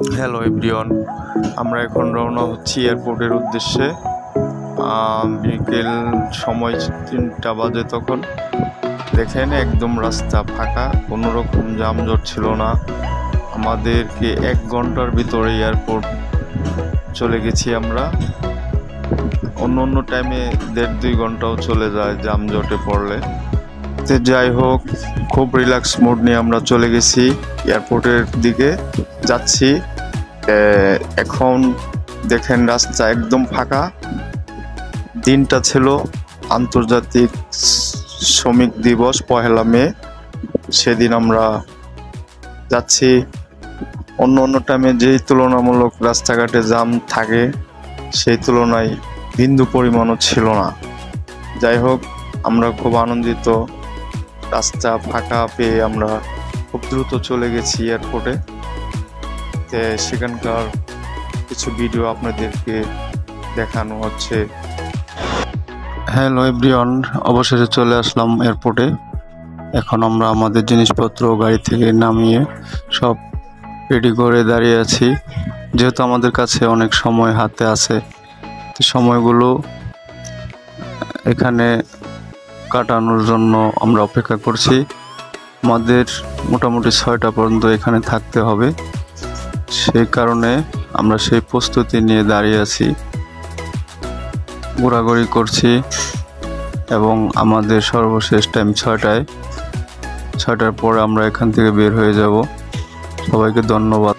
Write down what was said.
Hello everyone, আমরা এখন রওনা হচ্ছি এয়ারপোর্টের উদ্দেশ্যে। বিকেল সময় 3টা বাজে। তখন দেখেন একদম রাস্তা ফাঁকা, কোনো রকম যানজট ছিল না। আমাদেরকে 1 ঘন্টার ভিতরে এয়ারপোর্ট চলে গেছি আমরা। অন্য টাইমে 1.5-2 ঘন্টাও চলে যায় যানজটে পড়লে। যাই হোক, খুব রিল্যাক্স মুড নিয়ে আমরা চলে গেছি, এয়ারপোর্টের দিকে যাচ্ছি। এখন দেখেন রাস্তা একদম ফাঁকা। দিনটা ছিল আন্তর্জাতিক শ্রমিক দিবস, 1 মে। সেদিন আমরা যাচ্ছি। অন্য টাইমে যেই তুলনামূলক রাস্তাঘাটে জ্যাম থাকে, সেই তুলনায় বিন্দু পরিমাণও ছিল না। যাই হোক, আমরা খুব আনন্দিত। রাস্তা ফাঁকা পেয়ে আমরা খুব দ্রুত চলে গেছি এয়ারপোর্টে। সেখানকার কিছু ভিডিও আপনাদেরকে দেখানো হচ্ছে। হ্যালো এভরিওয়ান, অবশেষে চলে আসলাম এয়ারপোর্টে। এখন আমরা আমাদের জিনিসপত্র গাড়ি থেকে নামিয়ে সব রেডি করে দাঁড়িয়ে আছি। যেহেতু আমাদের কাছে অনেক সময় হাতে আছে, তো সময়গুলো এখানে কাটানোর জন্য আমরা অপেক্ষা করছি। আমাদের মোটামুটি 6টা পর্যন্ত এখানে থাকতে হবে। সেই কারণে আমরা সেই প্রস্তুতি নিয়ে দাঁড়িয়ে আছি, ঘোরাঘুরি করছি। এবং আমাদের সর্বশেষ টাইম 6টায়। 6টার পরে আমরা এখান থেকে বের হয়ে যাব। সবাইকে ধন্যবাদ।